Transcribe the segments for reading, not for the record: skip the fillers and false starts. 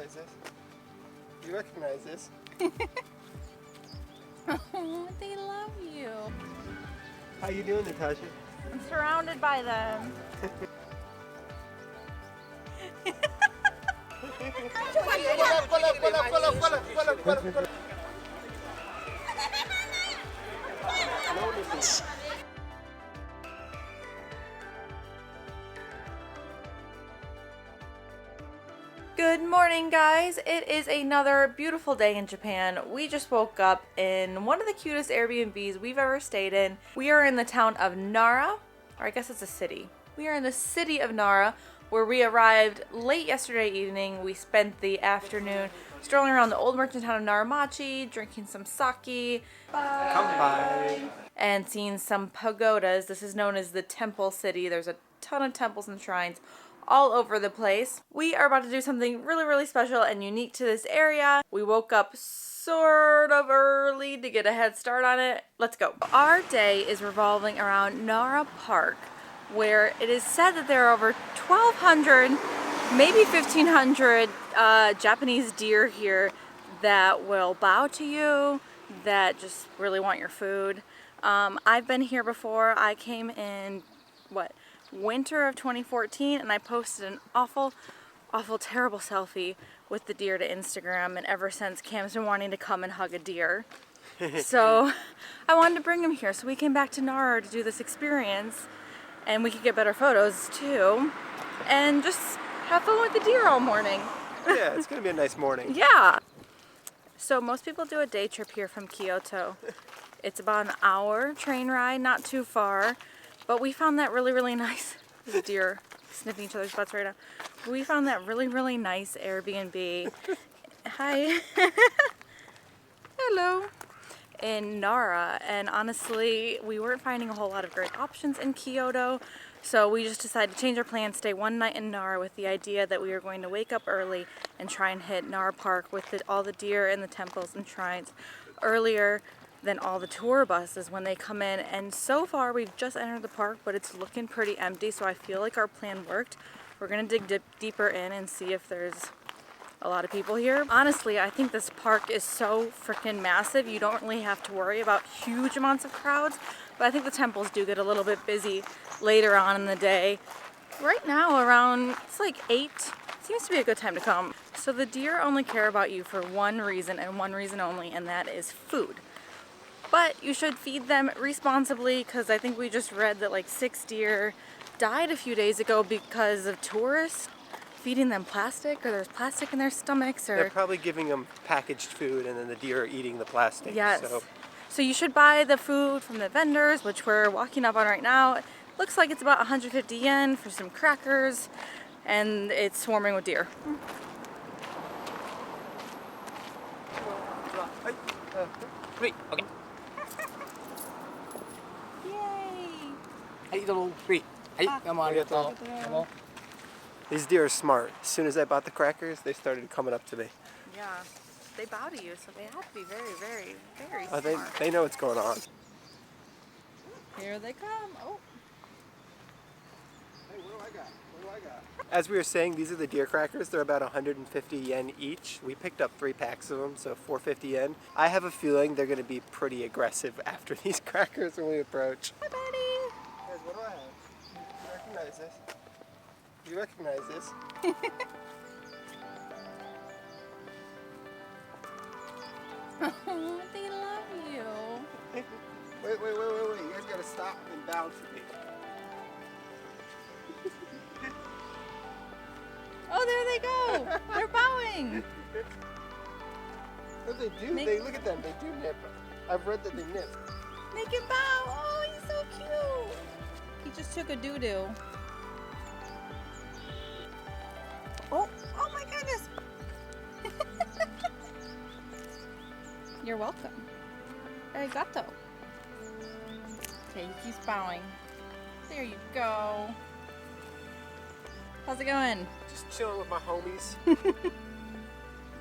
recognize this? Do you recognize this? Oh, they love you. How you doing, Natasha? I'm surrounded by them. Good morning, guys. It is another beautiful day in Japan. We just woke up in one of the cutest Airbnbs we've ever stayed in. We are in the town of Nara, or I guess it's a city. We are in the city of Nara, where we arrived late yesterday evening. We spent the afternoon strolling around the old merchant town of Naramachi, drinking some sake. Bye. Come by. And seeing some pagodas. This is known as the Temple City. There's a ton of temples and shrines all over the place. We are about to do something really, really special and unique to this area. We woke up sort of early to get a head start on it. Let's go. Our day is revolving around Nara Park, where it is said that there are over 1,200, maybe 1,500 Japanese deer here that will bow to you, that just really want your food. I've been here before. I came in, winter of 2014, and I posted an awful, terrible selfie with the deer to Instagram, and ever since Cam's been wanting to come and hug a deer. So I wanted to bring him here, so we came back to Nara to do this experience, and we could get better photos too, and just have fun with the deer all morning. Yeah, it's gonna be a nice morning. Yeah. So most people do a day trip here from Kyoto. It's about an hour train ride, not too far. But we found that really, really nice. The deer sniffing each other's butts right now. We found that really, really nice Airbnb. Hi. Hello. In Nara. And honestly, we weren't finding a whole lot of great options in Kyoto. So we just decided to change our plans, stay one night in Nara with the idea that we were going to wake up early and try and hit Nara Park with all the deer and the temples and shrines earlier than all the tour buses when they come in. And so far we've just entered the park, but it's looking pretty empty, so I feel like our plan worked. We're gonna dig deeper in and see if there's a lot of people here. Honestly, I think this park is so freaking massive, you don't really have to worry about huge amounts of crowds, but I think the temples do get a little bit busy later on in the day. Right now around, it's like 8, seems to be a good time to come. So the deer only care about you for one reason and one reason only, and that is food. But you should feed them responsibly, because I think we just read that like 6 deer died a few days ago because of tourists feeding them plastic, or there's plastic in their stomachs, or... They're probably giving them packaged food, and then the deer are eating the plastic. Yes. So you should buy the food from the vendors, which we're walking up on right now. It looks like it's about 150 yen for some crackers, and it's swarming with deer. Great, okay. These deer are smart. As soon as I bought the crackers, they started coming up to me. Yeah, they bow to you, so they have to be very, very, very Oh, smart. they know what's going on. Here they come. Oh. Hey, what do I got? As we were saying, these are the deer crackers. They're about 150 yen each. We picked up 3 packs of them, so 450 yen. I have a feeling they're going to be pretty aggressive after these crackers when we approach. Hi, buddy. Guys, what do I have? Do you recognize this? Do you recognize this? Oh, they love you. Wait. You guys gotta stop and bow to me. Oh, there they go. They're bowing. What they do? They look at them. They do nip. I've read that they nip. Make him bow. Oh, he's so cute. He just took a doo-doo. Oh my goodness. You're welcome. Arigato. Okay, he keeps bowing. There you go. How's it going? Just chilling with my homies.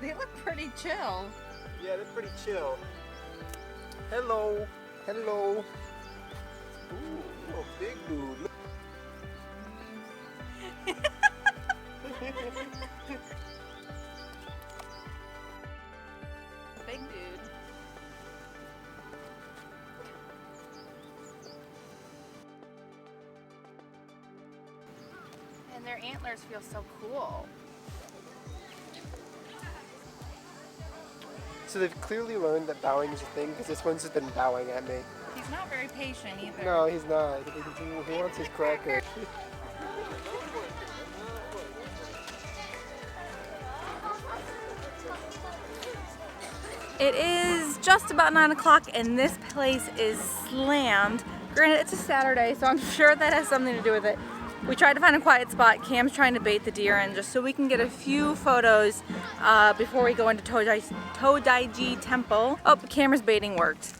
They look pretty chill. Yeah, they're pretty chill. Hello. Ooh, big dude. their antlers feel so cool. So they've clearly learned that bowing is a thing because this one's just been bowing at me. He's not very patient either. No, he's not. He wants his cracker. It is just about 9 o'clock and this place is slammed. Granted, it's a Saturday, so I'm sure that has something to do with it. We tried to find a quiet spot. Cam's trying to bait the deer in just so we can get a few photos before we go into Tōdai-ji Temple. Oh, camera's baiting worked.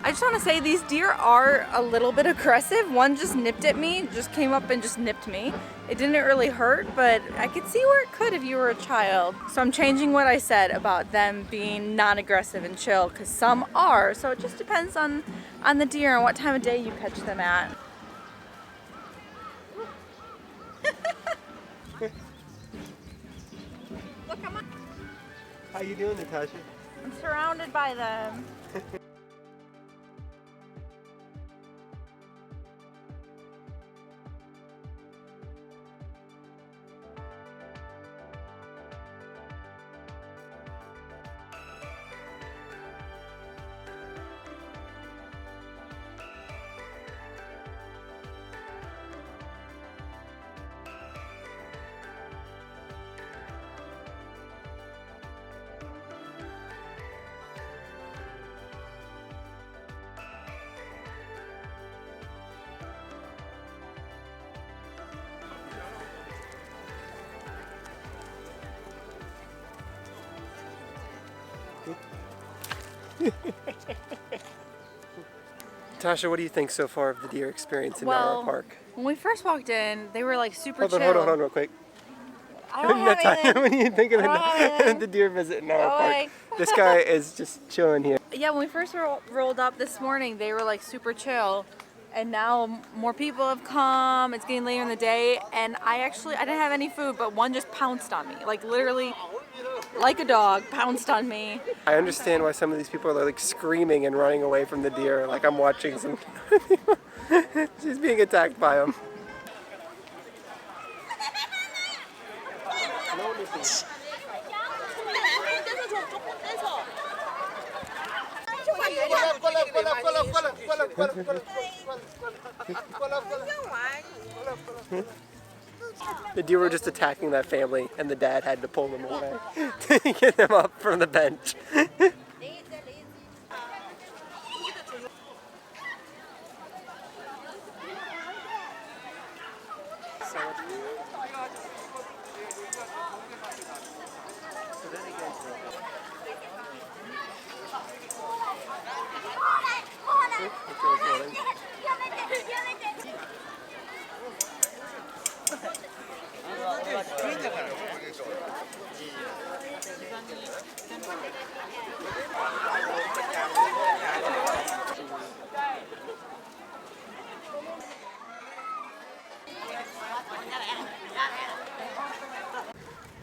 I just want to say these deer are a little bit aggressive. One just nipped at me, just came up and just nipped me. It didn't really hurt, but I could see where it could if you were a child. So I'm changing what I said about them being non-aggressive and chill, because some are. So it just depends on the deer and what time of day you catch them at. Look, I'm on. How you doing, Natasha? I'm surrounded by them. Tasha, what do you think so far of the deer experience in Nara Park? When we first walked in, they were like super Hold on, chill. hold on real quick. I don't have anything. What do you think of the deer visit in Nara Park? This guy is just chilling here. Yeah, when we first rolled up this morning, they were like super chill. And now more people have come. It's getting later in the day. And I didn't have any food, but one just pounced on me. Like literally, like a dog, pounced on me. I understand why some of these people are like screaming and running away from the deer. Like I'm watching some. She's being attacked by them. The deer were just attacking that family, and the dad had to pull them away to get them up from the bench.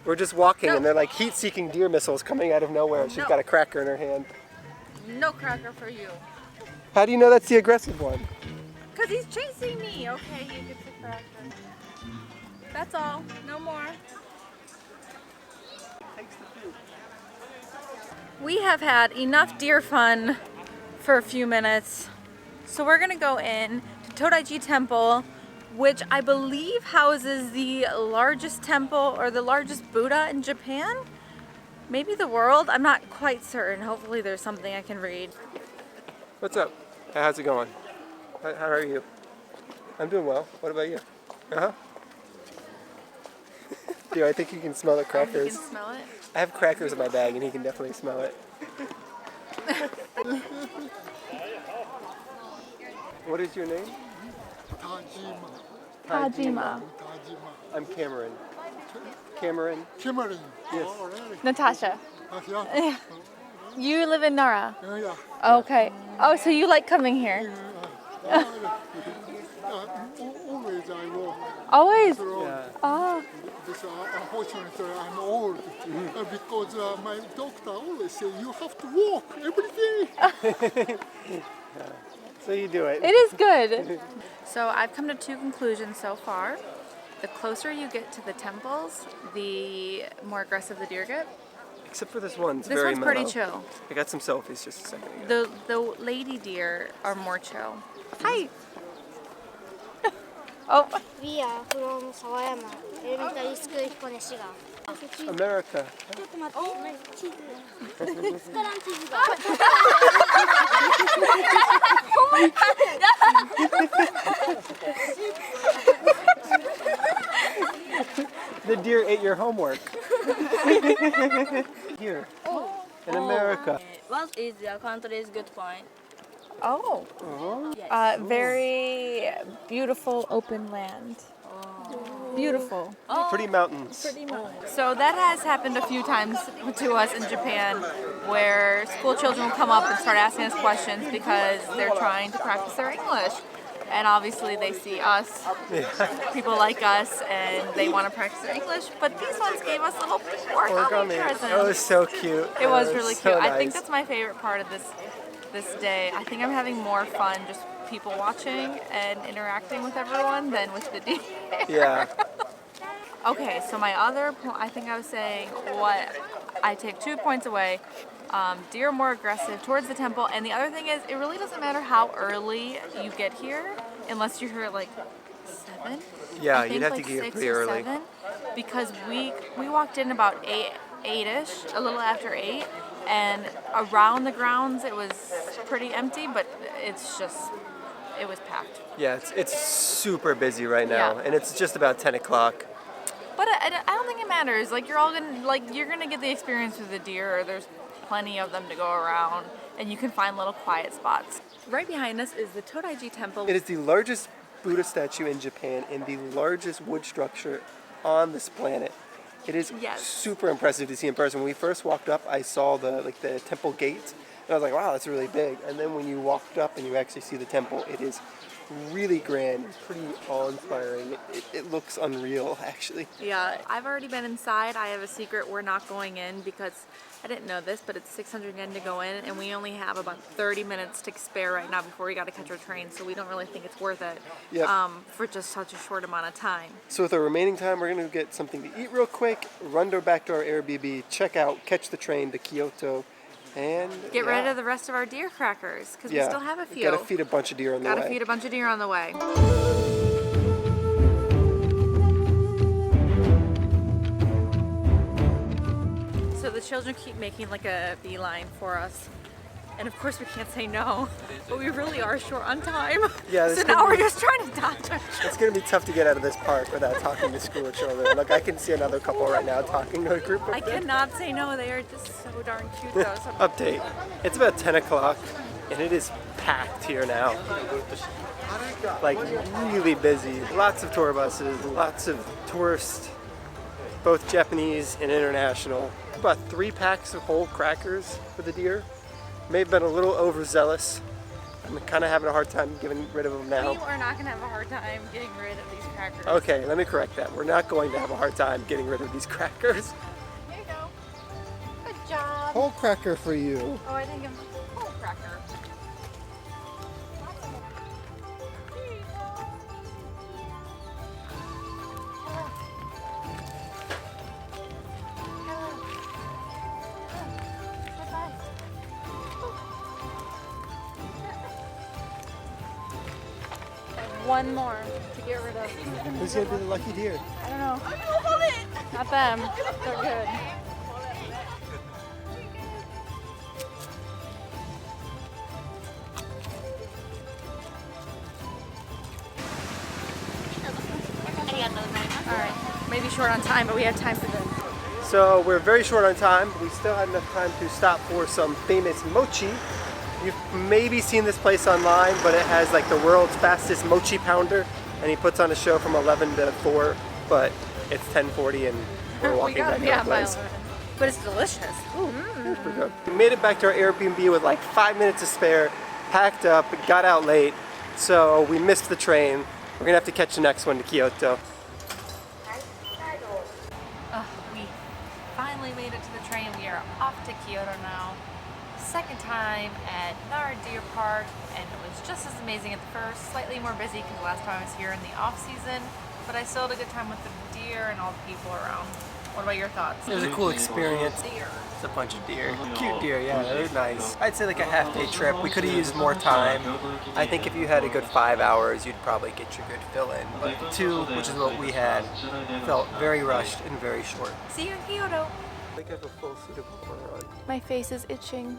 We're just walking and they're like heat-seeking deer missiles coming out of nowhere. She's got a cracker in her hand. No cracker for you. How do you know that's the aggressive one? Because he's chasing me. Okay, he gets a cracker. That's all. No more. We have had enough deer fun for a few minutes. So we're going to go in to Tōdai-ji Temple, which I believe houses the largest temple or the largest Buddha in Japan. Maybe the world. I'm not quite certain. Hopefully there's something I can read. What's up? How's it going? How are you? I'm doing well. What about you? Uh-huh. Dude, I think you can smell the crackers. You can smell it? I have crackers in my bag and he can definitely smell it. What is your name? Tajima. I'm Cameron. Cameron? Cameron. Yes. Oh, really? Natasha. Yeah. You live in Nara? Yeah. Okay. Oh, so you like coming here? Always I walk Always? through Yeah. Oh. this. Unfortunately, I'm old because my doctor always say you have to walk every day. So you do it. It is good. So I've come to two conclusions so far. The closer you get to the temples, the more aggressive the deer get. Except for this one. It's This very one's pretty mellow. chill. I got some selfies just a second ago. The lady deer are more chill. Hi. Oh, We are from 沢山エレメンタリースクール彦根市が America. ちょっと待って地図見つからん地図が The deer ate your homework. Here. In America. What is your country's good point? oh. Very beautiful open land. Beautiful. Pretty mountains. So that has happened a few times to us in Japan, where school children will come up and start asking us questions because they're trying to practice their English. And obviously they see us, people like us, and they want to practice their English. But these ones gave us little origami presents. That was so cute. It was That really so cute. I think nice. that's my favorite part of this day. I think I'm having more fun just people watching and interacting with everyone than with the deer. Yeah. Okay, so my other point, I think I was saying what I take 2 points away. Deer are more aggressive towards the temple, and the other thing is it really doesn't matter how early you get here, unless you're here at like 7. Yeah, I you'd think have to like get here 6 pretty or early. 7, because we walked in about 8-ish, a little after 8, and around the grounds it was pretty empty, but it was packed. Yeah, it's super busy right now, Yeah. and it's just about 10 o'clock. But I don't think it matters. Like you're gonna get the experience with the deer. There's plenty of them to go around, and you can find little quiet spots. Right behind us is the Tōdai-ji temple. It is the largest Buddha statue in Japan and the largest wood structure on this planet. It is Yes. super impressive to see in person. When we first walked up, I saw the temple gate, and I was like, wow, that's really big. And then when you walked up and you actually see the temple, it is really grand. It's pretty awe-inspiring. It looks unreal, actually. Yeah, I've already been inside. I have a secret. We're not going in because I didn't know this, but it's 600 yen to go in, and we only have about 30 minutes to spare right now before we got to catch our train. So we don't really think it's worth it Yep. for just such a short amount of time. So with our remaining time, we're going to get something to eat real quick, run back to our Airbnb, check out, catch the train to Kyoto, and Get rid of the rest of our deer crackers because we still have a few. Gotta feed a bunch of deer on the way. Gotta feed a bunch of deer on the way. So the children keep making like a beeline for us. And of course we can't say no, but we really are short on time. Yeah, So this now could we're be- just trying to dodge them. It's gonna be tough to get out of this park without talking to school children. Like I can see another couple right now talking to a group of I them. cannot say no, they are just so darn cute though. So Update. It's about 10 o'clock and it is packed here now. Like really busy. Lots of tour buses, lots of tourists, both Japanese and international. About 3 packs of whole crackers for the deer. May have been a little overzealous. I'm kind of having a hard time getting rid of them now. we are not gonna have a hard time getting rid of these crackers. Okay, let me correct that. We're not going to have a hard time getting rid of these crackers. Here you go. Good job. Whole cracker for you. Oh, I think I'm a whole cracker. One more to get rid of. Who's gonna be the lucky deer? I don't know. Not them. They're good. Alright. Maybe short on time, but we have time for this. So we're very short on time, but we still had enough time to stop for some famous mochi. You've maybe seen this place online, but it has like the world's fastest mochi pounder, and he puts on a show from 11 to 4, but it's 10:40 and we're We walking gotta back be to our out by place. 11. But it's delicious. Ooh. It's pretty good. We made it back to our Airbnb with like 5 minutes to spare, packed up, got out late, so we missed the train. We're gonna have to catch the next one to Kyoto. We finally made it to the train. We are off to Kyoto now. second time at Nara Deer Park, and it was just as amazing at the first. Slightly more busy because the last time I was here in the off season, but I still had a good time with the deer and all the people around. What about your thoughts? It was a cool experience. Deer. It's a bunch of deer. Cute deer, yeah, they were nice. I'd say like a half-day trip. We could have used more time. I think if you had a good 5 hours, you'd probably get your good fill in. But 2, which is what we had, felt very rushed and very short. See you in Kyoto. I think I have a full suit of armor on. My face is itching.